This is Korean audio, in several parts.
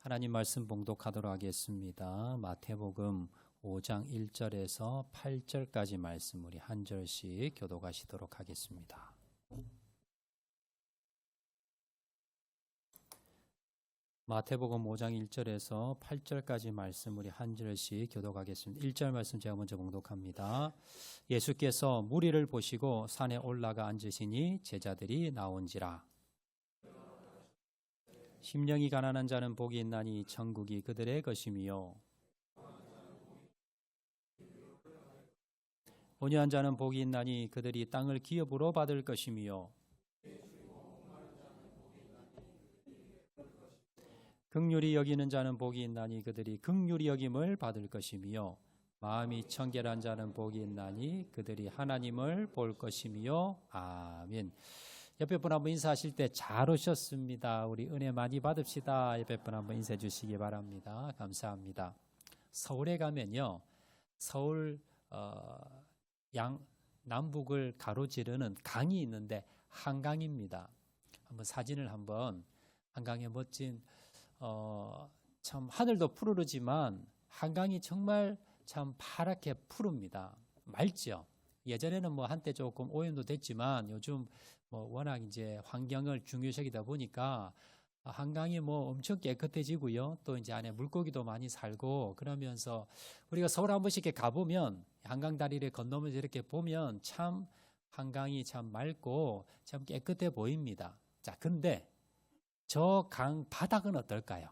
하나님 말씀 봉독하도록 하겠습니다. 마태복음 5장 1절에서 8절까지 말씀 우리 한 절씩 교독하시도록 하겠습니다. 마태복음 5장 1절에서 8절까지 말씀 우리 한 절씩 교독하겠습니다. 1절 말씀 제가 먼저 봉독합니다. 예수께서 무리를 보시고 산에 올라가 앉으시니 제자들이 나온지라. 심령이 가난한 자는 복이 있나니 천국이 그들의 것이며 온유한 자는 복이 있나니 그들이 땅을 기업으로 받을 것이며 긍휼히 여기는 자는 복이 있나니 그들이 긍휼히 여김을 받을 것이며 마음이 청결한 자는 복이 있나니 그들이 하나님을 볼 것이며 아멘. 옆에 분 한번 인사하실 때 잘 오셨습니다. 우리 은혜 많이 받읍시다. 옆에 분 한번 인사해 주시기 바랍니다. 감사합니다. 서울에 가면요, 서울 남북을 가로지르는 강이 있는데 한강입니다. 한번 사진을 한강의 멋진 참 하늘도 푸르르지만 한강이 정말 참 파랗게 푸릅니다. 맑죠. 예전에는 뭐 한때 조금 오염도 됐지만 요즘 뭐 워낙 이제 환경을 중요시하다 보니까 한강이 뭐 엄청 깨끗해지고요. 또 이제 안에 물고기도 많이 살고 그러면서 우리가 서울 한 번씩 이렇게 가보면 한강 다리를 건너면서 이렇게 보면 참 한강이 참 맑고 참 깨끗해 보입니다. 자, 근데 저 강 바닥은 어떨까요?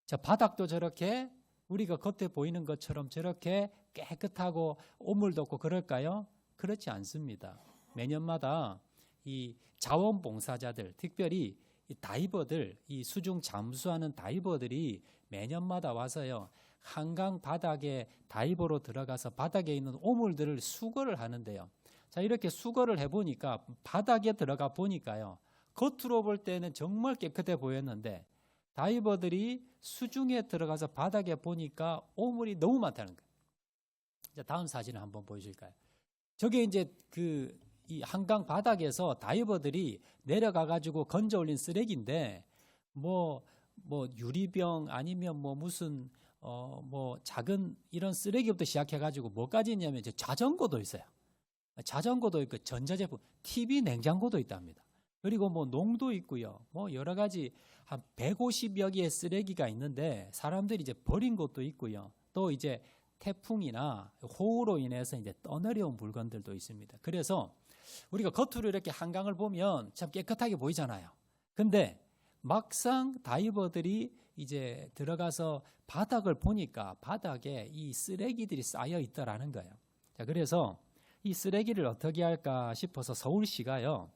저 바닥도 저렇게 우리가 겉에 보이는 것처럼 저렇게 깨끗하고 오물도 없고 그럴까요? 그렇지 않습니다. 매년마다 이 자원봉사자들, 특별히 이 다이버들, 이 수중 잠수하는 다이버들이 매년마다 와서요, 한강 바닥에 다이버로 들어가서 바닥에 있는 오물들을 수거를 하는데요. 자, 이렇게 수거를 해보니까 바닥에 들어가 보니까요, 겉으로 볼 때는 정말 깨끗해 보였는데 다이버들이 수중에 들어가서 바닥에 보니까 오물이 너무 많다는 거예요. 자, 다음 사진을 한번 보여줄까요? 저게 이제 이 한강 바닥에서 다이버들이 내려가 가지고 건져 올린 쓰레기인데 뭐 유리병 아니면 뭐 무슨 뭐 작은 이런 쓰레기부터 시작해 가지고 뭐까지 있냐면 이제 자전거도 있어요. 자전거도 있고 전자제품, TV, 냉장고도 있답니다. 그리고 뭐 농도 있고요. 뭐 여러 가지 한 150여 개의 쓰레기가 있는데 사람들이 이제 버린 것도 있고요. 또 이제 태풍이나 호우로 인해서 이제 떠내려온 물건들도 있습니다. 그래서 우리가 겉으로 이렇게 한강을 보면 참 깨끗하게 보이잖아요. 근데 막상 다이버들이 이제 들어가서 바닥을 보니까 바닥에 이 쓰레기들이 쌓여 있다라는 거예요. 자, 그래서 이 쓰레기를 어떻게 할까 싶어서 서울시가요,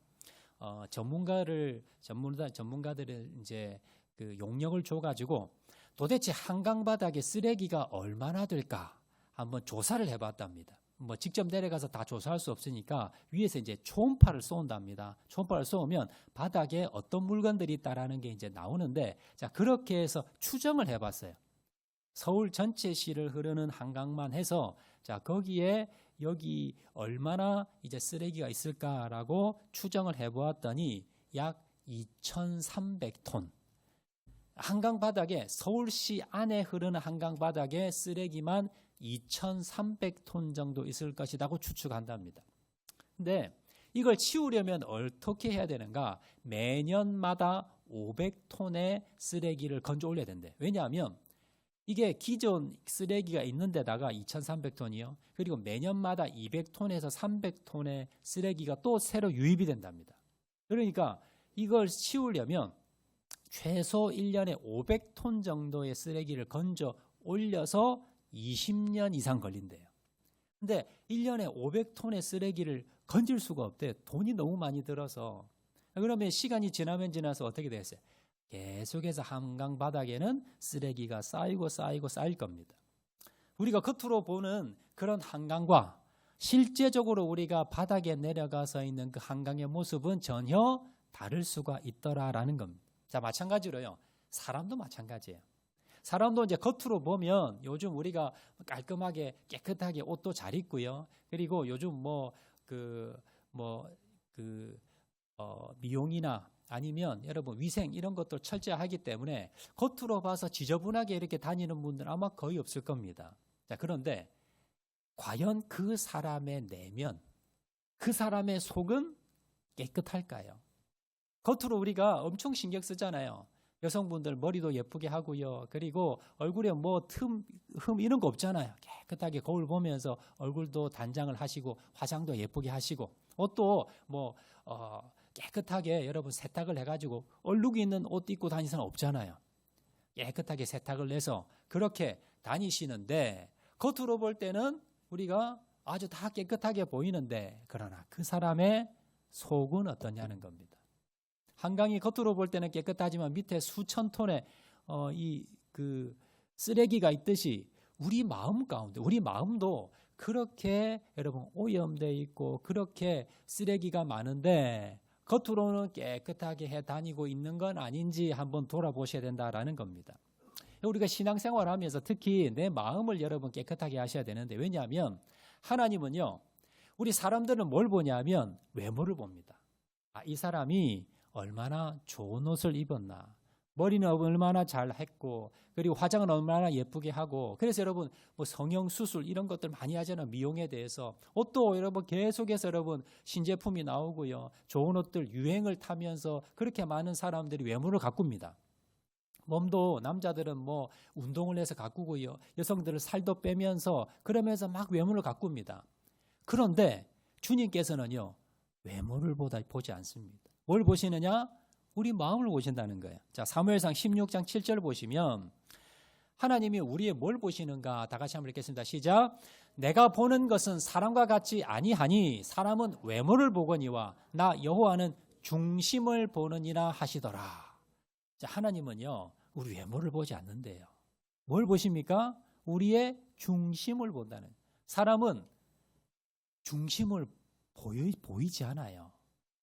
전문가들을 이제 그 용역을 줘가지고 도대체 한강 바닥에 쓰레기가 얼마나 될까 한번 조사를 해봤답니다. 뭐 직접 내려가서 다 조사할 수 없으니까 위에서 이제 초음파를 쏘는답니다. 초음파를 쏘면 바닥에 어떤 물건들이 있다라는 게 이제 나오는데, 자, 그렇게 해서 추정을 해봤어요. 서울 전체 시를 흐르는 한강만 해서 자, 거기에 여기 얼마나 이제 쓰레기가 있을까라고 추정을 해보았더니 약 2,300톤. 한강 바닥에, 서울시 안에 흐르는 한강 바닥에 쓰레기만 2,300톤 정도 있을 것이라고 추측한답니다. 근데 이걸 치우려면 어떻게 해야 되는가? 매년마다 500톤의 쓰레기를 건져 올려야 된대. 왜냐하면 이게 기존 쓰레기가 있는 데다가 2,300톤이요. 그리고 매년마다 200톤에서 300톤의 쓰레기가 또 새로 유입이 된답니다. 그러니까 이걸 치우려면 최소 1년에 500톤 정도의 쓰레기를 건져 올려서 20년 이상 걸린대요. 근데 1년에 500톤의 쓰레기를 건질 수가 없대. 돈이 너무 많이 들어서. 그러면 시간이 지나면 지나서 어떻게 됐어요? 계속해서 한강 바닥에는 쓰레기가 쌓일 겁니다. 우리가 겉으로 보는 그런 한강과 실제적으로 우리가 바닥에 내려가서 있는 그 한강의 모습은 전혀 다를 수가 있더라라는 겁니다. 자, 마찬가지로요, 사람도 마찬가지예요. 사람도 이제 겉으로 보면 요즘 우리가 깔끔하게 깨끗하게 옷도 잘 입고요. 그리고 요즘 미용이나 아니면 여러분 위생 이런 것들 철저하기 때문에 겉으로 봐서 지저분하게 이렇게 다니는 분들은 아마 거의 없을 겁니다. 자, 그런데 과연 그 사람의 내면, 그 사람의 속은 깨끗할까요? 겉으로 우리가 엄청 신경 쓰잖아요. 여성분들 머리도 예쁘게 하고요. 그리고 얼굴에 뭐 흠 이런 거 없잖아요. 깨끗하게 거울 보면서 얼굴도 단장을 하시고 화장도 예쁘게 하시고 옷도 뭐 깨끗하게 여러분 세탁을 해가지고 얼룩이 있는 옷 입고 다니는 사람 없잖아요. 깨끗하게 세탁을 내서 그렇게 다니시는데 겉으로 볼 때는 우리가 아주 다 깨끗하게 보이는데 그러나 그 사람의 속은 어떠냐는 겁니다. 한강이 겉으로 볼 때는 깨끗하지만 밑에 수천 톤의 쓰레기가 있듯이 우리 마음 가운데 우리 마음도 그렇게 여러분 오염되어 있고 그렇게 쓰레기가 많은데 겉으로는 깨끗하게 해 다니고 있는 건 아닌지 한번 돌아보셔야 된다라는 겁니다. 우리가 신앙생활을 하면서 특히 내 마음을 여러분 깨끗하게 하셔야 되는데 왜냐하면 하나님은요 우리 사람들은 뭘 보냐면 외모를 봅니다. 이 사람이 얼마나 좋은 옷을 입었나, 머리는 얼마나 잘 했고 그리고 화장은 얼마나 예쁘게 하고 그래서 여러분 뭐 성형수술 이런 것들 많이 하잖아요. 미용에 대해서 옷도 여러분 계속해서 여러분 신제품이 나오고요. 좋은 옷들 유행을 타면서 그렇게 많은 사람들이 외모를 가꿉니다. 몸도 남자들은 뭐 운동을 해서 가꾸고요. 여성들은 살도 빼면서 그러면서 막 외모를 가꿉니다. 그런데 주님께서는요. 외모를 보지 않습니다. 뭘 보시느냐? 우리 마음을 보신다는 거예요. 자, 사무엘상 16장 7절 보시면 하나님이 우리의 뭘 보시는가? 다 같이 한번 읽겠습니다. 시작. 내가 보는 것은 사람과 같지 아니하니 사람은 외모를 보거니와 나 여호와는 중심을 보느니라 하시더라. 자, 하나님은요. 우리 외모를 보지 않는데요. 뭘 보십니까? 우리의 중심을 본다는. 사람은 중심을 보이지 않아요.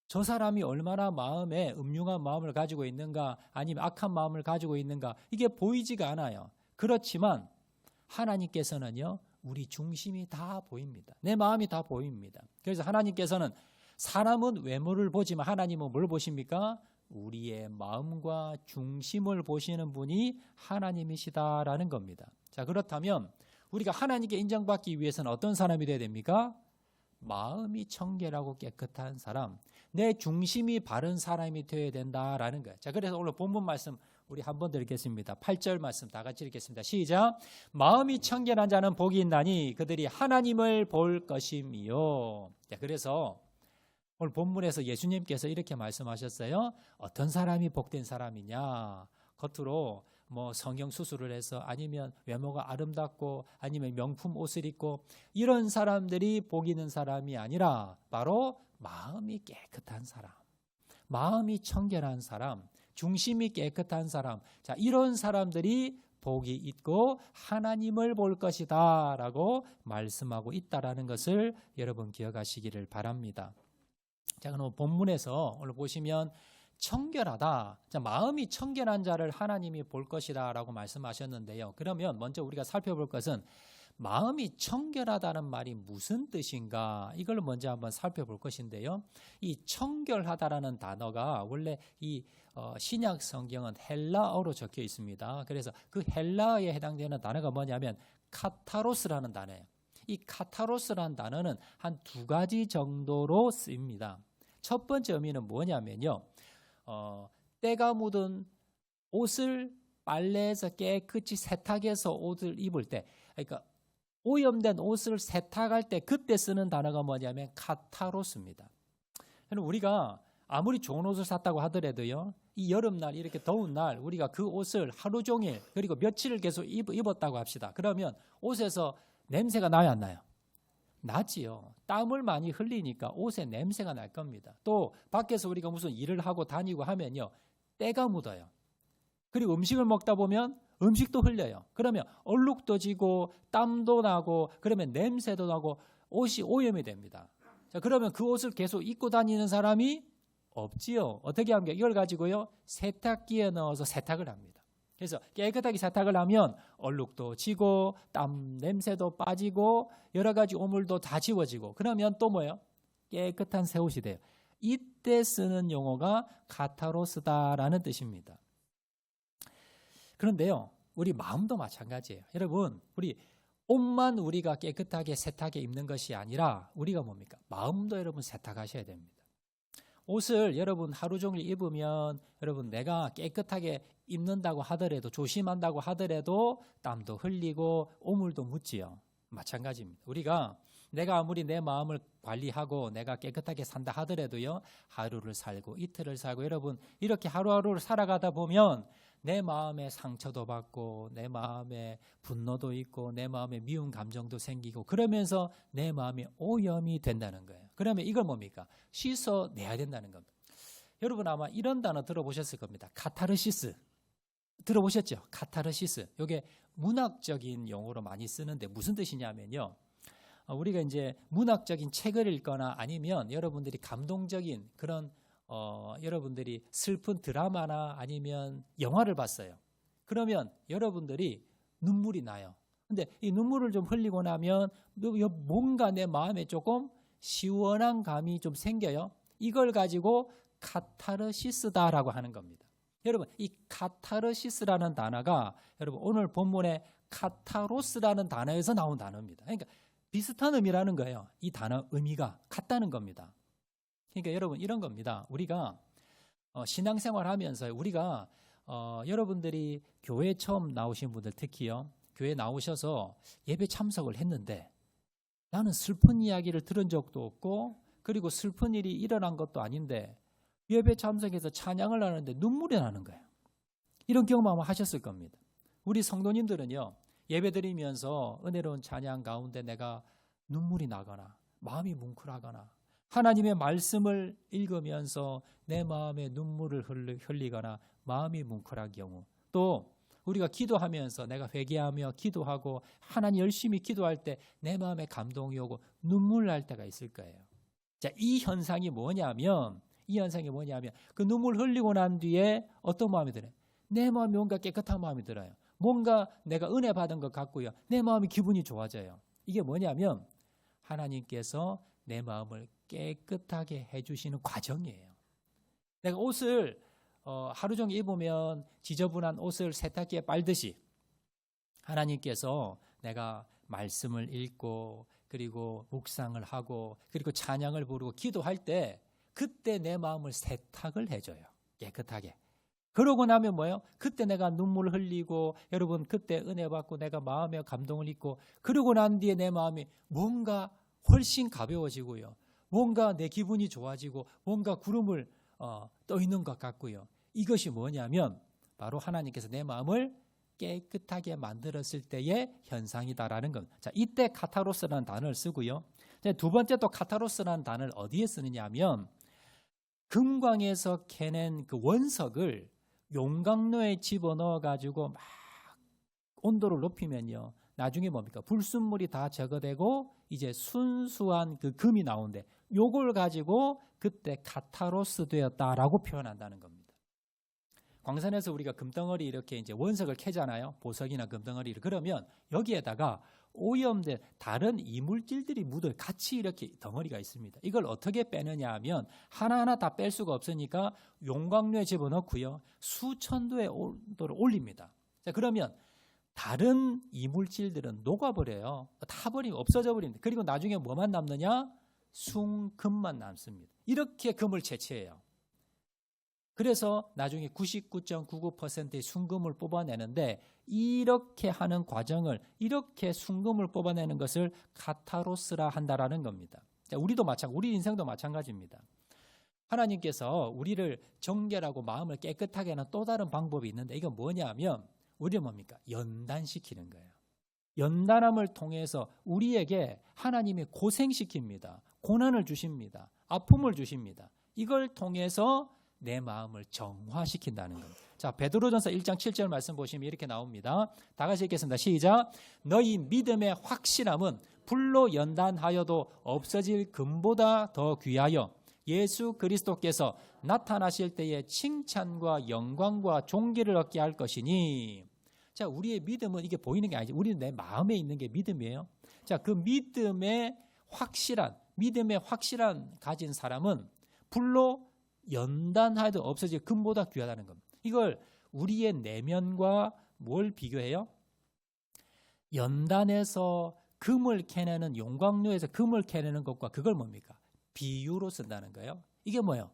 저 사람이 얼마나 마음에 음흉한 마음을 가지고 있는가 아니면 악한 마음을 가지고 있는가 이게 보이지가 않아요. 그렇지만 하나님께서는요. 우리 중심이 다 보입니다. 내 마음이 다 보입니다. 그래서 하나님께서는 사람은 외모를 보지만 하나님은 뭘 보십니까? 우리의 마음과 중심을 보시는 분이 하나님이시다라는 겁니다. 자, 그렇다면 우리가 하나님께 인정받기 위해서는 어떤 사람이 돼야 됩니까? 마음이 청결하고 깨끗한 사람, 내 중심이 바른 사람이 되어야 된다라는 거예요. 자, 그래서 오늘 본문 말씀 우리 한 번 더 읽겠습니다. 8절 말씀 다 같이 읽겠습니다. 시작. 마음이 청결한 자는 복이 있나니 그들이 하나님을 볼 것임이요. 자, 그래서 오늘 본문에서 예수님께서 이렇게 말씀하셨어요. 어떤 사람이 복된 사람이냐? 겉으로 뭐 성형 수술을 해서 아니면 외모가 아름답고 아니면 명품 옷을 입고 이런 사람들이 복 있는 사람이 아니라 바로 마음이 깨끗한 사람, 마음이 청결한 사람, 중심이 깨끗한 사람. 자, 이런 사람들이 복이 있고 하나님을 볼 것이다 라고 말씀하고 있다라는 것을 여러분 기억하시기를 바랍니다. 자, 그럼 본문에서 오늘 보시면 청결하다. 자, 마음이 청결한 자를 하나님이 볼 것이다 라고 말씀하셨는데요. 그러면 먼저 우리가 살펴볼 것은 마음이 청결하다는 말이 무슨 뜻인가 이걸 먼저 한번 살펴볼 것인데요. 이 청결하다라는 단어가 원래 이 신약 성경은 헬라어로 적혀 있습니다. 그래서 그 헬라어에 해당되는 단어가 뭐냐면 카타로스라는 단어예요. 이 카타로스라는 단어는 한 두 가지 정도로 쓰입니다. 첫 번째 의미는 뭐냐면요. 때가 묻은 옷을 빨래해서 깨끗이 세탁해서 옷을 입을 때, 그러니까 오염된 옷을 세탁할 때 그때 쓰는 단어가 뭐냐면 카타로스입니다. 우리가 아무리 좋은 옷을 샀다고 하더라도요, 이 여름날 이렇게 더운 날 우리가 그 옷을 하루 종일 그리고 며칠을 계속 입었다고 합시다. 그러면 옷에서 냄새가 나요, 안 나요? 나지요. 땀을 많이 흘리니까 옷에 냄새가 날 겁니다. 또 밖에서 우리가 무슨 일을 하고 다니고 하면요, 때가 묻어요. 그리고 음식을 먹다 보면 음식도 흘려요. 그러면 얼룩도 지고 땀도 나고 그러면 냄새도 나고 옷이 오염이 됩니다. 자, 그러면 그 옷을 계속 입고 다니는 사람이 없지요. 어떻게 합니까? 이걸 가지고요, 세탁기에 넣어서 세탁을 합니다. 그래서 깨끗하게 세탁을 하면 얼룩도 지고 땀 냄새도 빠지고 여러 가지 오물도 다 지워지고 그러면 또 뭐예요? 깨끗한 새 옷이 돼요. 이때 쓰는 용어가 카타로스다라는 뜻입니다. 그런데요, 우리 마음도 마찬가지예요. 여러분, 우리 옷만 우리가 깨끗하게 세탁해 입는 것이 아니라 우리가 뭡니까? 마음도 여러분 세탁하셔야 됩니다. 옷을 여러분 하루 종일 입으면 여러분 내가 깨끗하게 입는다고 하더라도, 조심한다고 하더라도 땀도 흘리고 오물도 묻지요. 마찬가지입니다. 우리가 내가 아무리 내 마음을 관리하고 내가 깨끗하게 산다 하더라도요, 하루를 살고 이틀을 살고 여러분 이렇게 하루하루를 살아가다 보면 내 마음에 상처도 받고 내 마음에 분노도 있고 내 마음에 미운 감정도 생기고 그러면서 내 마음이 오염이 된다는 거예요. 그러면 이걸 뭡니까? 씻어내야 된다는 겁니다. 여러분 아마 이런 단어 들어보셨을 겁니다. 카타르시스. 들어보셨죠? 카타르시스. 이게 문학적인 용어로 많이 쓰는데 무슨 뜻이냐면요, 우리가 이제 문학적인 책을 읽거나 아니면 여러분들이 감동적인 그런 여러분들이 슬픈 드라마나 아니면 영화를 봤어요. 그러면 여러분들이 눈물이 나요. 근데 이 눈물을 좀 흘리고 나면 뭔가 내 마음에 조금 시원한 감이 좀 생겨요. 이걸 가지고 카타르시스다라고 하는 겁니다. 여러분, 이 카타르시스라는 단어가 여러분 오늘 본문의 카타로스라는 단어에서 나온 단어입니다. 그러니까 비슷한 의미라는 거예요. 이 단어 의미가 같다는 겁니다. 그러니까 여러분 이런 겁니다. 우리가 신앙생활 하면서 우리가 여러분들이 교회 처음 나오신 분들 특히요, 교회 나오셔서 예배 참석을 했는데 나는 슬픈 이야기를 들은 적도 없고 그리고 슬픈 일이 일어난 것도 아닌데 예배 참석해서 찬양을 하는데 눈물이 나는 거예요. 이런 경험 아마 하셨을 겁니다. 우리 성도님들은요, 예배 드리면서 은혜로운 찬양 가운데 내가 눈물이 나거나 마음이 뭉클하거나 하나님의 말씀을 읽으면서 내 마음에 눈물을 흘리거나 마음이 뭉클한 경우, 또 우리가 기도하면서 내가 회개하며 기도하고 하나님 열심히 기도할 때 내 마음에 감동이 오고 눈물 날 때가 있을 거예요. 자, 이 현상이 뭐냐면 그 눈물 흘리고 난 뒤에 어떤 마음이 들어요? 내 마음이 뭔가 깨끗한 마음이 들어요. 뭔가 내가 은혜 받은 것 같고요, 내 마음이 기분이 좋아져요. 이게 뭐냐면 하나님께서 내 마음을 깨끗하게 해주시는 과정이에요. 내가 옷을 하루 종일 입으면 지저분한 옷을 세탁기에 빨듯이 하나님께서 내가 말씀을 읽고 그리고 묵상을 하고 그리고 찬양을 부르고 기도할 때 그때 내 마음을 세탁을 해줘요. 깨끗하게. 그러고 나면 뭐예요? 그때 내가 눈물을 흘리고 여러분 그때 은혜 받고 내가 마음에 감동을 입고 그러고 난 뒤에 내 마음이 뭔가 훨씬 가벼워지고요, 뭔가 내 기분이 좋아지고 뭔가 구름을 떠 있는 것 같고요. 이것이 뭐냐면 바로 하나님께서 내 마음을 깨끗하게 만들었을 때의 현상이다라는 겁니다. 자, 이때 카타로스라는 단어를 쓰고요. 두 번째 또 카타로스라는 단어를 어디에 쓰느냐 하면 금광에서 캐낸 그 원석을 용광로에 집어넣어 가지고 막 온도를 높이면요, 나중에 뭡니까? 불순물이 다 제거되고 이제 순수한 그 금이 나오는데 요걸 가지고 그때 카타로스 되었다라고 표현한다는 겁니다. 광산에서 우리가 금덩어리 이렇게 이제 원석을 캐잖아요. 보석이나 금덩어리를. 그러면 여기에다가 오염된 다른 이물질들이 묻어 같이 이렇게 덩어리가 있습니다. 이걸 어떻게 빼느냐 하면 하나하나 다 뺄 수가 없으니까 용광로에 집어넣고요, 수천 도의 온도를 올립니다. 자, 그러면 다른 이물질들은 녹아버려요. 타버리면 없어져 버립니다. 그리고 나중에 뭐만 남느냐? 순금만 남습니다. 이렇게 금을 채취해요. 그래서 나중에 99.99%의 순금을 뽑아내는데 이렇게 하는 과정을, 이렇게 순금을 뽑아내는 것을 카타로스라 한다라는 겁니다. 자, 우리도 우리 인생도 마찬가지입니다. 하나님께서 우리를 정결하고 마음을 깨끗하게 하는 또 다른 방법이 있는데 이건 뭐냐면 우리를 뭡니까? 연단시키는 거예요. 연단함을 통해서 우리에게 하나님이 고생시킵니다. 고난을 주십니다. 아픔을 주십니다. 이걸 통해서 내 마음을 정화시킨다는 겁니다. 자, 베드로전서 1장 7절 말씀 보시면 이렇게 나옵니다. 다 같이 읽겠습니다. 시작. 너희 믿음의 확실함은 불로 연단하여도 없어질 금보다 더 귀하여 예수 그리스도께서 나타나실 때에 칭찬과 영광과 존귀를 얻게 할 것이니. 자, 우리의 믿음은 이게 보이는 게 아니지. 우리는 내 마음에 있는 게 믿음이에요. 자, 그 믿음의 확실한 가진 사람은 불로 연단하여도 없어질 금보다 귀하다는 겁니다. 이걸 우리의 내면과 뭘 비교해요? 연단에서 금을 캐내는 용광로에서 금을 캐내는 것과 그걸 뭡니까? 비유로 쓴다는 거예요. 이게 뭐예요?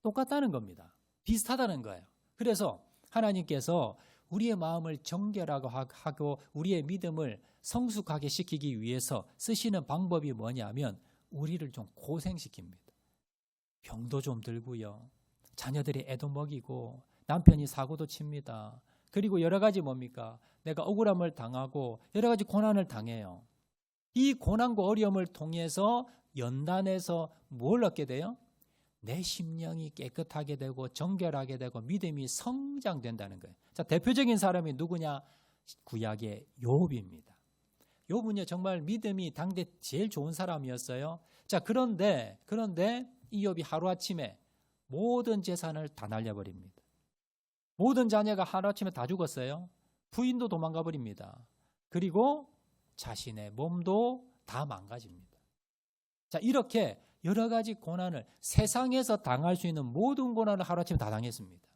똑같다는 겁니다. 비슷하다는 거예요. 그래서 하나님께서 우리의 마음을 정결하고 하고 우리의 믿음을 성숙하게 시키기 위해서 쓰시는 방법이 뭐냐면 우리를 좀 고생시킵니다. 병도 좀 들고요. 자녀들이 애도 먹이고 남편이 사고도 칩니다. 그리고 여러 가지 뭡니까? 내가 억울함을 당하고 여러 가지 고난을 당해요. 이 고난과 어려움을 통해서 연단해서 뭘 얻게 돼요? 내 심령이 깨끗하게 되고 정결하게 되고 믿음이 성장된다는 거예요. 자, 대표적인 사람이 누구냐? 구약의 욥입니다. 욥은요 정말 믿음이 당대 제일 좋은 사람이었어요. 자, 그런데 이 욥이 하루아침에 모든 재산을 다 날려버립니다. 모든 자녀가 하루아침에 다 죽었어요. 부인도 도망가 버립니다. 그리고 자신의 몸도 다 망가집니다. 자, 이렇게 여러 가지 고난을 세상에서 당할 수 있는 모든 고난을 하루아침에 다 당했습니다.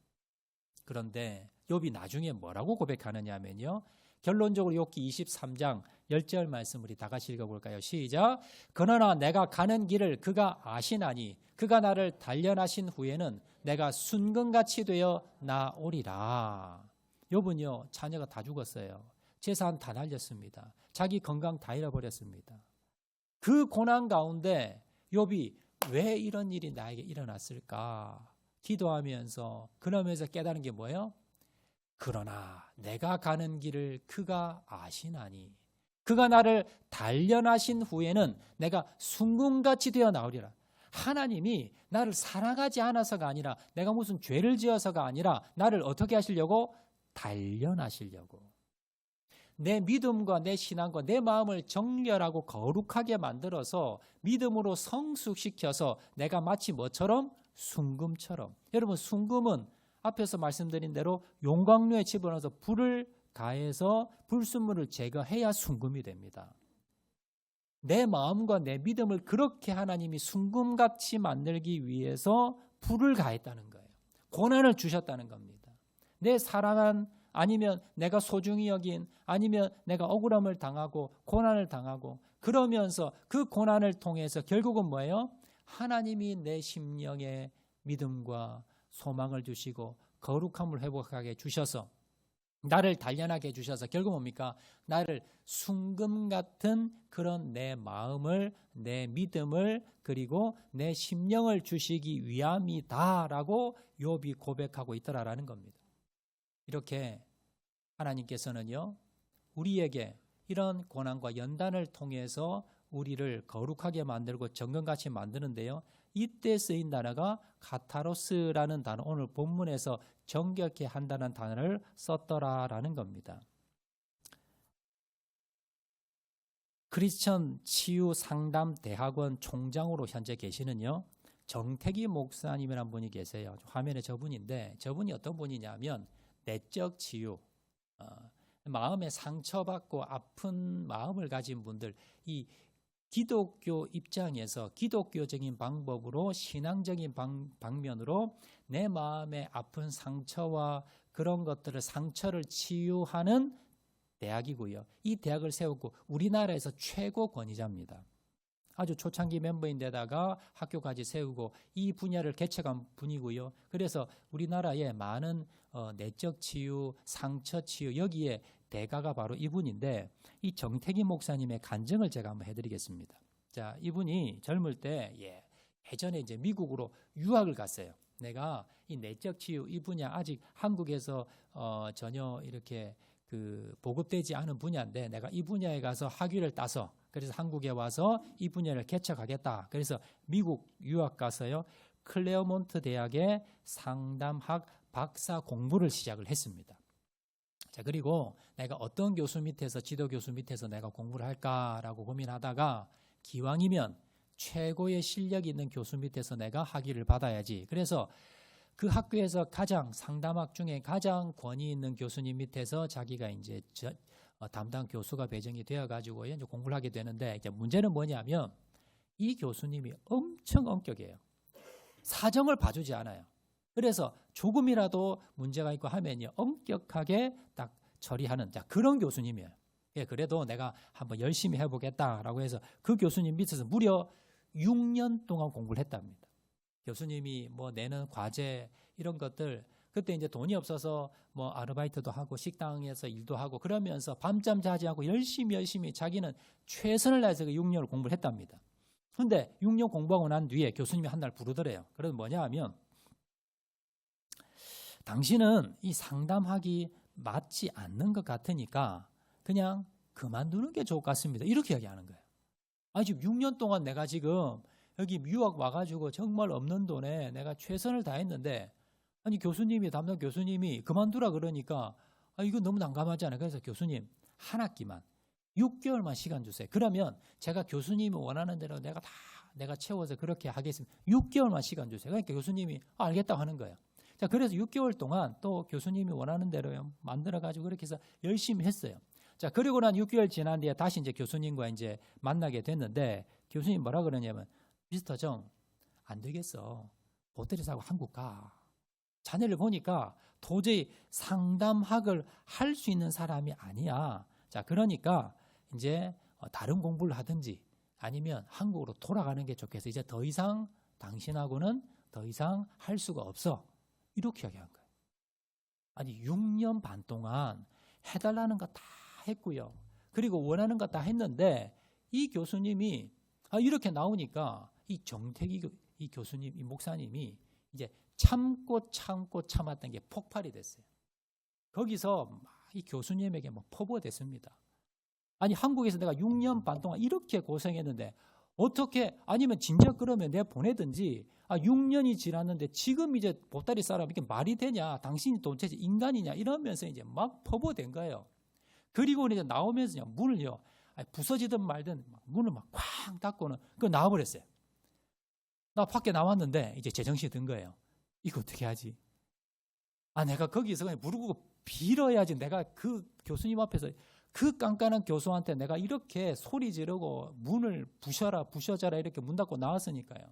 그런데 욥이 나중에 뭐라고 고백하느냐 하면요. 결론적으로 욥기 23장 10절 말씀 우리 다 같이 읽어볼까요? 시작. 그러나 내가 가는 길을 그가 아시나니 그가 나를 단련하신 후에는 내가 순금같이 되어 나오리라. 욥은요 자녀가 다 죽었어요. 재산 다 날렸습니다. 자기 건강 다 잃어버렸습니다. 그 고난 가운데 욥이 왜 이런 일이 나에게 일어났을까? 기도하면서 그러면서 깨달은 게 뭐예요? 그러나 내가 가는 길을 그가 아시나니 그가 나를 단련하신 후에는 내가 순금같이 되어 나오리라. 하나님이 나를 사랑하지 않아서가 아니라 내가 무슨 죄를 지어서가 아니라 나를 어떻게 하시려고? 단련하시려고. 내 믿음과 내 신앙과 내 마음을 정결하고 거룩하게 만들어서 믿음으로 성숙시켜서 내가 마치 뭐처럼? 순금처럼. 여러분 순금은 앞에서 말씀드린 대로 용광로에 집어넣어서 불을 가해서 불순물을 제거해야 순금이 됩니다. 내 마음과 내 믿음을 그렇게 하나님이 순금같이 만들기 위해서 불을 가했다는 거예요. 고난을 주셨다는 겁니다. 내 사랑한 아니면 내가 소중히 여긴 아니면 내가 억울함을 당하고 고난을 당하고 그러면서 그 고난을 통해서 결국은 뭐예요? 하나님이 내 심령에 믿음과 소망을 주시고 거룩함을 회복하게 주셔서 나를 단련하게 해주셔서 결국 뭡니까? 나를 순금 같은 그런 내 마음을 내 믿음을 그리고 내 심령을 주시기 위함이다라고 욥이 고백하고 있더라라는 겁니다. 이렇게 하나님께서는요 우리에게 이런 고난과 연단을 통해서 우리를 거룩하게 만들고 정금같이 만드는데요. 이때 쓰인 단어가 카타로스라는 단어, 오늘 본문에서 정결케 한다는 단어를 썼더라라는 겁니다. 크리스천 치유 상담 대학원 총장으로 현재 계시는요. 정태기 목사님이라는 분이 계세요. 화면에 저분인데 저분이 어떤 분이냐면 내적 치유, 마음에 상처받고 아픈 마음을 가진 분들, 이 기독교 입장에서 기독교적인 방법으로 신앙적인 방면으로 내 마음의 아픈 상처와 그런 것들을 상처를 치유하는 대학이고요. 이 대학을 세우고 우리나라에서 최고 권위자입니다. 아주 초창기 멤버인데다가 학교까지 세우고 이 분야를 개척한 분이고요. 그래서 우리나라에 많은 내적 치유, 상처 치유 여기에 대가가 바로 이분인데 이 정태기 목사님의 간증을 제가 한번 해드리겠습니다. 자, 이분이 젊을 때 예전에 이제 미국으로 유학을 갔어요. 내가 이 내적 치유 이 분야 아직 한국에서 전혀 이렇게 보급되지 않은 분야인데 내가 이 분야에 가서 학위를 따서 그래서 한국에 와서 이 분야를 개척하겠다. 그래서 미국 유학 가서요. 클레어몬트 대학의 상담학 박사 공부를 시작을 했습니다. 자, 그리고 내가 어떤 교수 밑에서 지도 교수 밑에서 내가 공부를 할까라고 고민하다가 기왕이면 최고의 실력이 있는 교수 밑에서 내가 학위를 받아야지. 그래서 그 학교에서 가장 상담학 중에 가장 권위 있는 교수님 밑에서 자기가 이제 담당 교수가 배정이 되어 가지고 이제 공부를 하게 되는데 이제 문제는 뭐냐면 이 교수님이 엄청 엄격해요. 사정을 봐주지 않아요. 그래서 조금이라도 문제가 있고 하면요, 엄격하게 딱 처리하는 그런 교수님이에요. 예, 그래도 내가 한번 열심히 해보겠다라고 해서 그 교수님 밑에서 무려 6년 동안 공부를 했답니다. 교수님이 뭐 내는 과제 이런 것들, 그때 이제 돈이 없어서 뭐 아르바이트도 하고 식당에서 일도 하고 그러면서 밤잠 자지 않고 열심히 자기는 최선을 다해서 그 6년을 공부를 했답니다. 근데 6년 공부하고 난 뒤에 교수님이 한 날 부르더래요. 그래서 뭐냐 하면, 당신은 이 상담하기 맞지 않는 것 같으니까 그냥 그만두는 게 좋을 것 같습니다. 이렇게 이야기하는 거예요. 아니, 지금 6년 동안 내가 지금 여기 유학 와가지고 정말 없는 돈에 내가 최선을 다했는데, 아니 교수님이, 담당 교수님이 그만두라 그러니까 이거 너무 난감하지 않아요? 그래서 교수님 한 학기만 6개월만 시간 주세요. 그러면 제가 교수님이 원하는 대로 내가 채워서 그렇게 하겠습니다. 6개월만 시간 주세요. 그러니까 교수님이 알겠다고 하는 거예요. 자, 그래서 6개월 동안 또 교수님이 원하는 대로 만들어가지고 그렇게 해서 열심히 했어요. 자, 그리고 난 6개월 지난 뒤에 다시 이제 교수님과 이제 만나게 됐는데, 교수님 뭐라 그러냐면, 미스터 정, 안 되겠어. 보따리 싸고 한국 가. 자네를 보니까 도저히 상담학을 할 수 있는 사람이 아니야. 자, 그러니까 이제 다른 공부를 하든지 아니면 한국으로 돌아가는 게 좋겠어. 이제 더 이상 당신하고는 더 이상 할 수가 없어. 이렇게 이야기한 거예요. 아니, 6년 반 동안 해달라는 거 다 했고요. 그리고 원하는 거 다 했는데, 이 교수님이 이렇게 나오니까 이 정택이 이 교수님, 이 목사님이 이제 참고 참았던 게 폭발이 됐어요. 거기서 이 교수님에게 퍼부어댔습니다. 아니, 한국에서 내가 6년 반 동안 이렇게 고생했는데 어떻게, 아니면 진짜 그러면 내가 보내든지, 6년이 지났는데 지금 이제 보따리 싸라면 이게 말이 되냐, 당신이 도대체 인간이냐, 이러면서 이제 막 퍼부어댄 거예요. 그리고 이제 나오면서 문을요, 부서지든 말든 문을 막 쾅 닫고는 나와버렸어요. 나 밖에 나왔는데 이제 제정신이 든 거예요. 이거 어떻게 하지? 내가 거기서 그냥 무릎 꿇고 빌어야지. 내가 그 교수님 앞에서 그 깐깐한 교수한테 내가 이렇게 소리 지르고 문을 부셔져라 이렇게 문 닫고 나왔으니까요.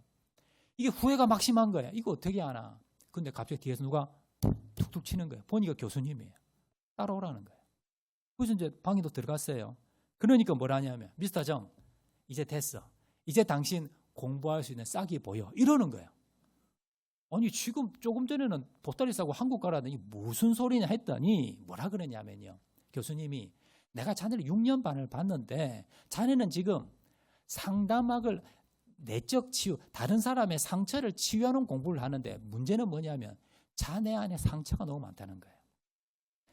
이게 후회가 막심한 거예요. 이거 어떻게 하나? 근데 갑자기 뒤에서 누가 툭툭 치는 거예요. 보니까 교수님이에요. 따라오라는 거예요. 그래서 이제 방에도 들어갔어요. 그러니까 뭐라냐면, 미스터 정, 이제 됐어. 이제 당신 공부할 수 있는 싹이 보여. 이러는 거예요. 아니, 지금 조금 전에는 보따리 싸고 한국 가라더니 무슨 소리냐 했더니 뭐라 그러냐면요, 교수님이 내가 자네를 6년 반을 봤는데 자네는 지금 상담학을 내적 치유, 다른 사람의 상처를 치유하는 공부를 하는데, 문제는 뭐냐면 자네 안에 상처가 너무 많다는 거예요.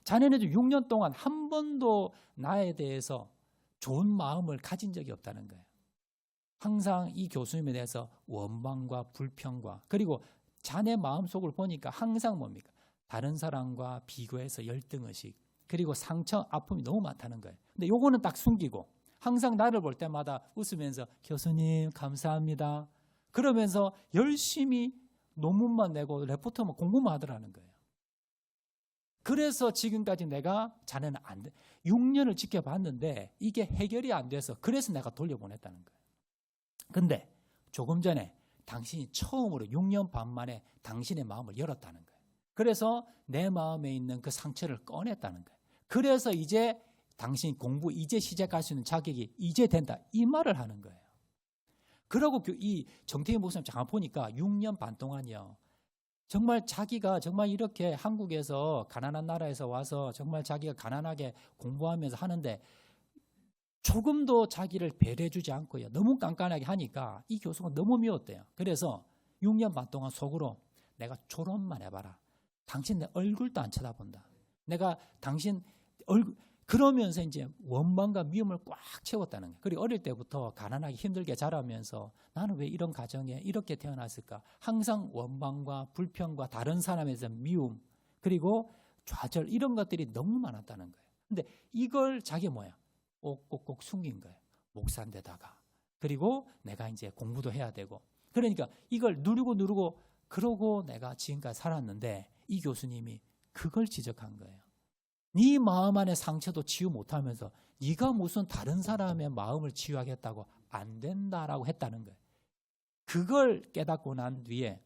자네는 6년 동안 한 번도 나에 대해서 좋은 마음을 가진 적이 없다는 거예요. 항상 이 교수님에 대해서 원망과 불평과, 그리고 자네 마음속을 보니까 항상 뭡니까? 다른 사람과 비교해서 열등의식, 그리고 상처, 아픔이 너무 많다는 거예요. 근데 요거는 딱 숨기고 항상 나를 볼 때마다 웃으면서 교수님 감사합니다 그러면서 열심히 논문만 내고 레포트만 공부만 하더라는 거예요. 그래서 지금까지 내가 자네는 안 돼. 6년을 지켜봤는데 이게 해결이 안 돼서 그래서 내가 돌려보냈다는 거예요. 근데 조금 전에 당신이 처음으로 6년 반 만에 당신의 마음을 열었다는 거예요. 그래서 내 마음에 있는 그 상처를 꺼냈다는 거예요. 그래서 이제 당신 공부 이제 시작할 수 있는 자격이 이제 된다, 이 말을 하는 거예요. 그러고 이 정태희 목사님 잠깐 보니까 6년 반 동안요, 정말 자기가 정말 이렇게 한국에서 가난한 나라에서 와서 정말 자기가 가난하게 공부하면서 하는데 조금도 자기를 배려해주지 않고요, 너무 깐깐하게 하니까 이 교수가 너무 미웠대요. 그래서 6년 반 동안 속으로 내가 졸업만 해봐라, 당신 내 얼굴도 안 쳐다본다, 내가 당신 얼굴, 그러면서 이제 원망과 미움을 꽉 채웠다는 거예요. 그리고 어릴 때부터 가난하게 힘들게 자라면서 나는 왜 이런 가정에 이렇게 태어났을까? 항상 원망과 불평과 다른 사람에 대한 미움, 그리고 좌절, 이런 것들이 너무 많았다는 거예요. 근데 이걸 자기 뭐야? 꼭꼭꼭 숨긴 거예요. 목사인데다가. 그리고 내가 이제 공부도 해야 되고. 그러니까 이걸 누르고 그러고 내가 지금까지 살았는데, 이 교수님이 그걸 지적한 거예요. 네 마음 안에 상처도 치유 못하면서 네가 무슨 다른 사람의 마음을 치유하겠다고 안 된다라고 했다는 거예요. 그걸 깨닫고 난 뒤에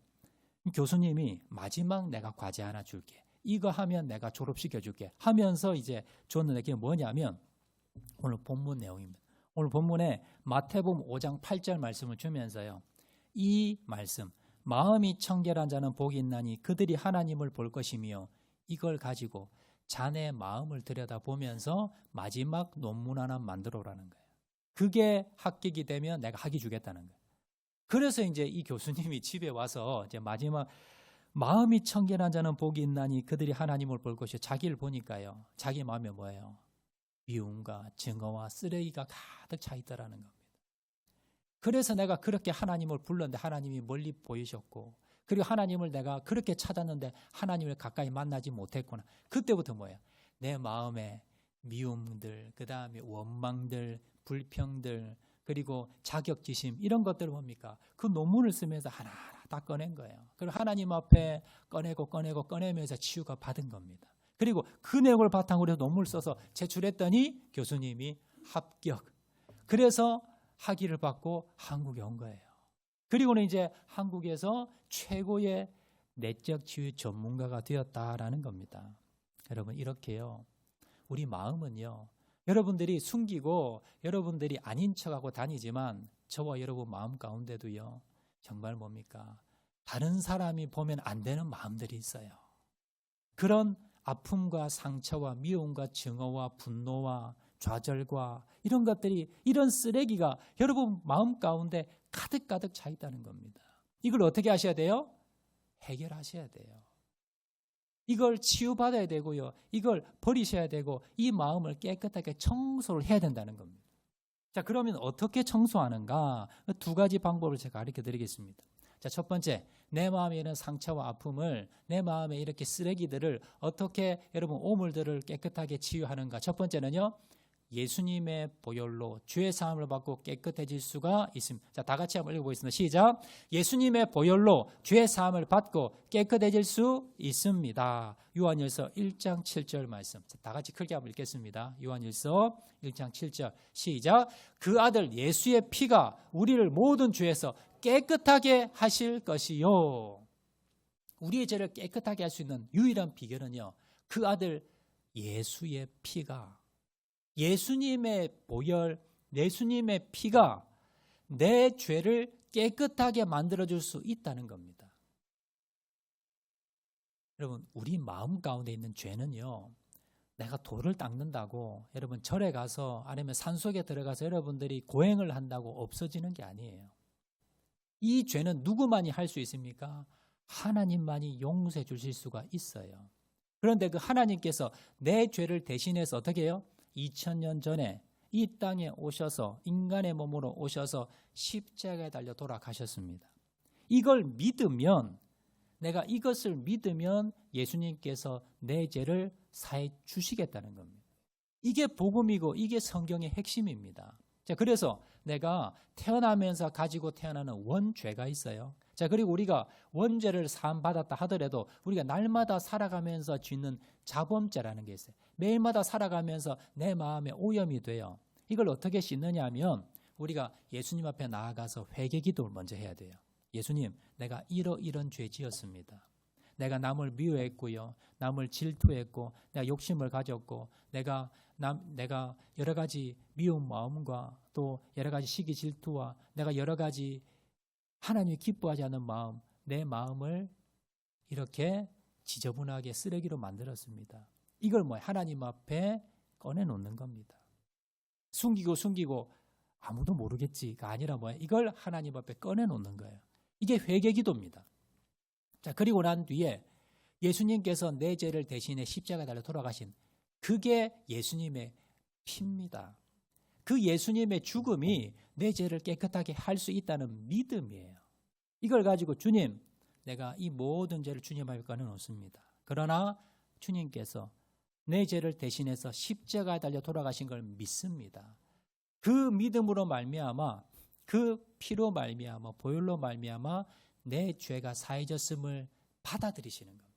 교수님이 마지막 내가 과제 하나 줄게. 이거 하면 내가 졸업시켜줄게 하면서 이제 줬는데 그게 뭐냐면 오늘 본문 내용입니다. 오늘 본문에 마태복음 5장 8절 말씀을 주면서요. 이 말씀, 마음이 청결한 자는 복이 있나니 그들이 하나님을 볼 것이며, 이걸 가지고 자네 마음을 들여다보면서 마지막 논문 하나 만들어라는 거예요. 그게 합격이 되면 내가 학위 주겠다는 거예요. 그래서 이제 이 교수님이 집에 와서 이제 마지막 마음이 청결한 자는 복이 있나니 그들이 하나님을 볼 것이요. 자기를 보니까요. 자기 마음에 뭐예요? 미움과 증오와 쓰레기가 가득 차 있더라는 겁니다. 그래서 내가 그렇게 하나님을 불렀는데 하나님이 멀리 보이셨고, 그리고 하나님을 내가 그렇게 찾았는데 하나님을 가까이 만나지 못했구나. 그때부터 뭐예요? 내 마음에 미움들, 그 다음에 원망들, 불평들, 그리고 자격지심 이런 것들을 뭡니까? 그 논문을 쓰면서 하나하나 다 꺼낸 거예요. 그리고 하나님 앞에 꺼내면서 치유가 받은 겁니다. 그리고 그 내용을 바탕으로 논문을 써서 제출했더니 교수님이 합격. 그래서 학위를 받고 한국에 온 거예요. 그리고는 이제 한국에서 최고의 내적 치유 전문가가 되었다라는 겁니다. 여러분, 이렇게요. 우리 마음은요. 여러분들이 숨기고 여러분들이 아닌 척하고 다니지만 저와 여러분 마음 가운데도요. 정말 뭡니까? 다른 사람이 보면 안 되는 마음들이 있어요. 그런 아픔과 상처와 미움과 증오와 분노와 좌절과 이런 것들이, 이런 쓰레기가 여러분 마음 가운데 가득가득 차 있다는 겁니다. 이걸 어떻게 하셔야 돼요? 해결하셔야 돼요. 이걸 치유받아야 되고요. 이걸 버리셔야 되고 이 마음을 깨끗하게 청소를 해야 된다는 겁니다. 자, 그러면 어떻게 청소하는가? 두 가지 방법을 제가 가르쳐 드리겠습니다. 자, 첫 번째, 내 마음에 있는 상처와 아픔을, 내 마음에 이렇게 쓰레기들을 어떻게 여러분 오물들을 깨끗하게 치유하는가? 첫 번째는요. 예수님의 보혈로 죄 사함을 받고 깨끗해질 수가 있습니다. 자, 다 같이 한번 읽어보겠습니다. 시작. 예수님의 보혈로 죄 사함을 받고 깨끗해질 수 있습니다. 요한일서 1장 7절 말씀. 자, 다 같이 크게 한번 읽겠습니다. 요한일서 1장 7절. 시작. 그 아들 예수의 피가 우리를 모든 죄에서 깨끗하게 하실 것이요. 우리의 죄를 깨끗하게 할 수 있는 유일한 비결은요. 그 아들 예수의 피가, 예수님의 보혈, 예수님의 피가 내 죄를 깨끗하게 만들어줄 수 있다는 겁니다. 여러분, 우리 마음 가운데 있는 죄는요, 내가 돌을 닦는다고 여러분 절에 가서 아니면 산속에 들어가서 여러분들이 고행을 한다고 없어지는 게 아니에요. 이 죄는 누구만이 할 수 있습니까? 하나님만이 용서해 주실 수가 있어요. 그런데 그 하나님께서 내 죄를 대신해서 어떻게 해요? 2000년 전에 이 땅에 오셔서 인간의 몸으로 오셔서 십자가에 달려 돌아가셨습니다. 이걸 믿으면, 내가 이것을 믿으면 예수님께서 내 죄를 사해 주시겠다는 겁니다. 이게 복음이고 이게 성경의 핵심입니다. 자, 그래서 내가 태어나면서 가지고 태어나는 원죄가 있어요. 자, 그리고 우리가 원죄를 사함 받았다 하더라도 우리가 날마다 살아가면서 짓는 자범죄라는 게 있어요. 매일마다 살아가면서 내 마음에 오염이 돼요. 이걸 어떻게 씻느냐 하면 우리가 예수님 앞에 나아가서 회개 기도를 먼저 해야 돼요. 예수님, 내가 이런 죄 지었습니다. 내가 남을 미워했고요. 남을 질투했고, 내가 욕심을 가졌고, 내가 여러 가지 미운 마음과 또 여러 가지 시기 질투와 내가 여러 가지 하나님이 기뻐하지 않는 마음, 내 마음을 이렇게 지저분하게 쓰레기로 만들었습니다. 이걸 하나님 앞에 꺼내놓는 겁니다. 숨기고 아무도 모르겠지가 아니라 이걸 하나님 앞에 꺼내놓는 거예요. 이게 회개기도입니다. 자, 그리고 난 뒤에 예수님께서 내 죄를 대신해 십자가에 달려 돌아가신 그게 예수님의 피입니다. 그 예수님의 죽음이 내 죄를 깨끗하게 할 수 있다는 믿음이에요. 이걸 가지고 주님, 내가 이 모든 죄를 주님 앞에 꺼내놓습니다. 그러나 주님께서 내 죄를 대신해서 십자가에 달려 돌아가신 걸 믿습니다. 그 믿음으로 말미암아, 그 피로 말미암아, 보혈로 말미암아 내 죄가 사해졌음을 받아들이시는 겁니다.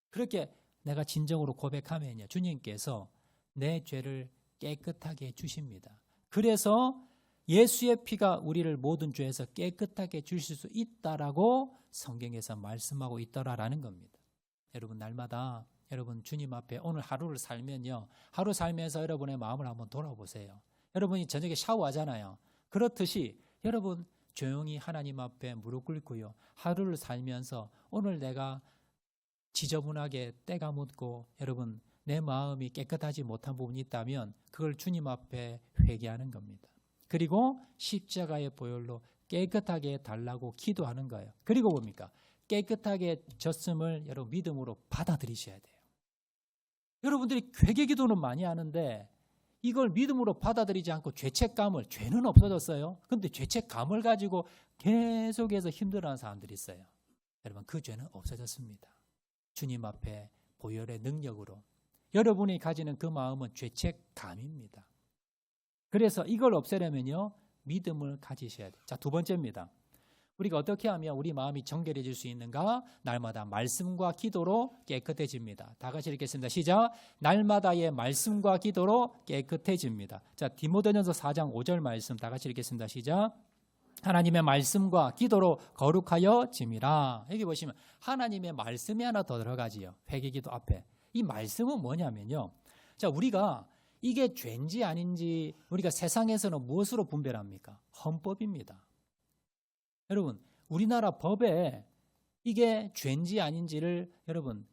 그렇게 내가 진정으로 고백하면요, 주님께서 내 죄를 깨끗하게 해주십니다. 그래서 예수의 피가 우리를 모든 죄에서 깨끗하게 주실 수 있다라고 성경에서 말씀하고 있더라라는 겁니다. 여러분 날마다 여러분 주님 앞에 오늘 하루를 살면요. 하루 살면서 여러분의 마음을 한번 돌아보세요. 여러분이 저녁에 샤워하잖아요. 그렇듯이 여러분 조용히 하나님 앞에 무릎 꿇고요. 하루를 살면서 오늘 내가 지저분하게 때가 묻고 여러분 내 마음이 깨끗하지 못한 부분이 있다면 그걸 주님 앞에 회개하는 겁니다. 그리고 십자가의 보혈로 깨끗하게 달라고 기도하는 거예요. 그리고 뭡니까? 깨끗하게 졌음을 여러분 믿음으로 받아들이셔야 돼요. 여러분들이 회개 기도는 많이 하는데 이걸 믿음으로 받아들이지 않고 죄책감을, 죄는 없어졌어요. 그런데 죄책감을 가지고 계속해서 힘들어하는 사람들이 있어요. 여러분 그 죄는 없어졌습니다. 주님 앞에 보혈의 능력으로. 여러분이 가지는 그 마음은 죄책감입니다. 그래서 이걸 없애려면요. 믿음을 가지셔야 돼요. 자, 두 번째입니다. 우리가 어떻게 하면 우리 마음이 정결해질 수 있는가? 날마다 말씀과 기도로 깨끗해집니다. 다 같이 읽겠습니다. 시작. 날마다의 말씀과 기도로 깨끗해집니다. 자, 디모데전서 4장 5절 말씀 다 같이 읽겠습니다. 시작. 하나님의 말씀과 기도로 거룩하여 짐이라. 여기 보시면 하나님의 말씀이 하나 더 들어가지요. 회개기도 앞에. 이 말씀은 뭐냐면요. 자, 우리가 이게 죄인지 아닌지 우리가 세상에서는 무엇으로 분별합니까? 헌법입니다. 여러분, 우리나라 법에 이게 죄인지 아닌지를 여러분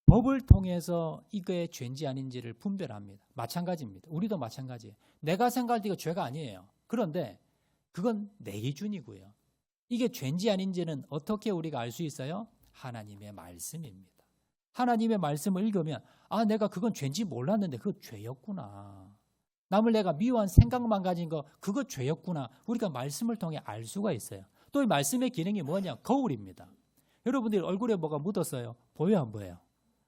법을 통해서 이게 죄인지 아닌지를 분별합니다. 마찬가지입니다. 우리도 마찬가지예요. 내가 생각할 때 이거 죄가 아니에요. 그런데 그건 내 기준이고요. 이게 죄인지 아닌지는 어떻게 우리가 알 수 있어요? 하나님의 말씀입니다. 하나님의 말씀을 읽으면 아, 내가 그건 죄인지 몰랐는데 그거 죄였구나. 남을 내가 미워한 생각만 가진 거 그거 죄였구나. 우리가 말씀을 통해 알 수가 있어요. 또 이 말씀의 기능이 뭐냐? 거울입니다. 여러분들 얼굴에 뭐가 묻었어요? 보여요? 안 보여요?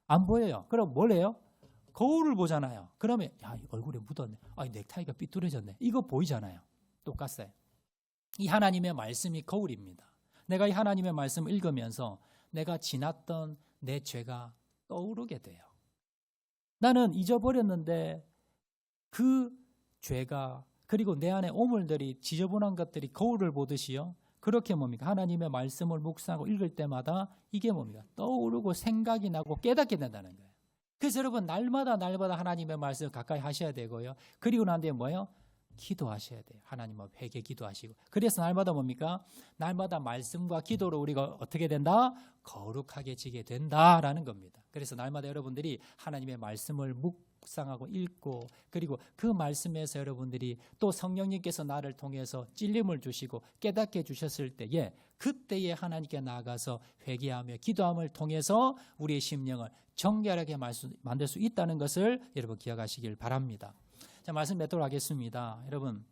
안 보여요. 그럼 뭘 해요? 거울을 보잖아요. 그러면 야, 얼굴에 묻었네. 아, 넥타이가 삐뚤어졌네. 이거 보이잖아요. 똑같아요. 이 하나님의 말씀이 거울입니다. 내가 이 하나님의 말씀을 읽으면서 내가 지났던 내 죄가 떠오르게 돼요. 나는 잊어버렸는데 그 죄가 그리고 내 안에 오물들이 지저분한 것들이 거울을 보듯이요. 그렇게 뭡니까? 하나님의 말씀을 묵상하고 읽을 때마다 이게 뭡니까? 떠오르고 생각이 나고 깨닫게 된다는 거예요. 그래서 여러분 날마다 하나님의 말씀을 가까이 하셔야 되고요. 그리고 난 뒤에 뭐예요? 기도하셔야 돼요. 하나님 앞에 회개 기도하시고. 그래서 날마다 뭡니까? 날마다 말씀과 기도로 우리가 어떻게 된다? 거룩하게 지게 된다라는 겁니다. 그래서 날마다 여러분들이 하나님의 말씀을 묵상하고 읽고 그리고 그 말씀에서 여러분들이 또 성령님께서 나를 통해서 찔림을 주시고 깨닫게 주셨을 때에 그때에 하나님께 나아가서 회개하며 기도함을 통해서 우리의 심령을 정결하게 만들 수 있다는 것을 여러분 기억하시길 바랍니다. 자, 말씀 맺도록 하겠습니다. 여러분,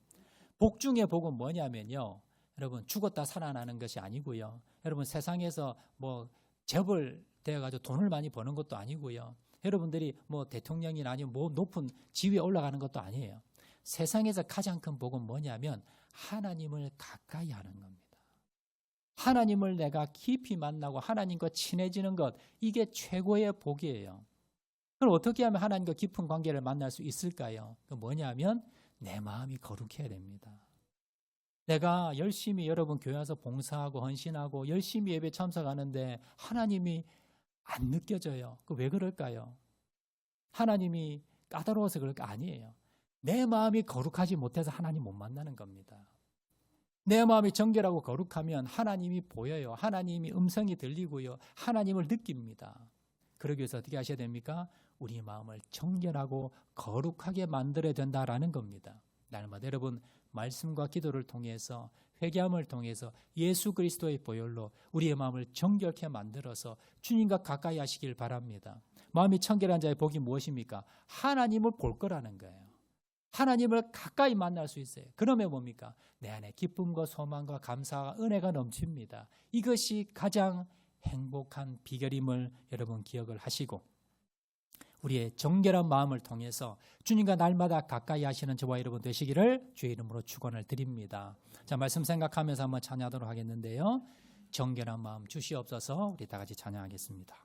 복 중의 복은 뭐냐면요. 여러분, 죽었다 살아나는 것이 아니고요. 여러분, 세상에서 뭐 재벌 되어가지고 돈을 많이 버는 것도 아니고요. 여러분들이 뭐 대통령이나 아니면 뭐 높은 지위에 올라가는 것도 아니에요. 세상에서 가장 큰 복은 뭐냐면 하나님을 가까이 하는 겁니다. 하나님을 내가 깊이 만나고 하나님과 친해지는 것, 이게 최고의 복이에요. 그럼 어떻게 하면 하나님과 깊은 관계를 만날 수 있을까요? 그 뭐냐면 내 마음이 거룩해야 됩니다. 내가 열심히 여러분 교회 와서 봉사하고 헌신하고 열심히 예배 참석하는데 하나님이 안 느껴져요. 그 왜 그럴까요? 하나님이 까다로워서 그럴까? 아니에요. 내 마음이 거룩하지 못해서 하나님 못 만나는 겁니다. 내 마음이 정결하고 거룩하면 하나님이 보여요. 하나님이 음성이 들리고요. 하나님을 느낍니다. 그러기 위해서 어떻게 하셔야 됩니까? 우리 마음을 정결하고 거룩하게 만들어야 된다라는 겁니다. 날마다 여러분 말씀과 기도를 통해서 회개함을 통해서 예수 그리스도의 보혈로 우리의 마음을 정결케 만들어서 주님과 가까이 하시길 바랍니다. 마음이 청결한 자의 복이 무엇입니까? 하나님을 볼 거라는 거예요. 하나님을 가까이 만날 수 있어요. 그러면 뭡니까? 내 안에 기쁨과 소망과 감사와 은혜가 넘칩니다. 이것이 가장 행복한 비결임을 여러분 기억을 하시고 우리의 정결한 마음을 통해서 주님과 날마다 가까이 하시는 저와 여러분 되시기를 주의 이름으로 축원을 드립니다. 자, 말씀 생각하면서 한번 찬양하도록 하겠는데요. 정결한 마음 주시옵소서. 우리 다 같이 찬양하겠습니다.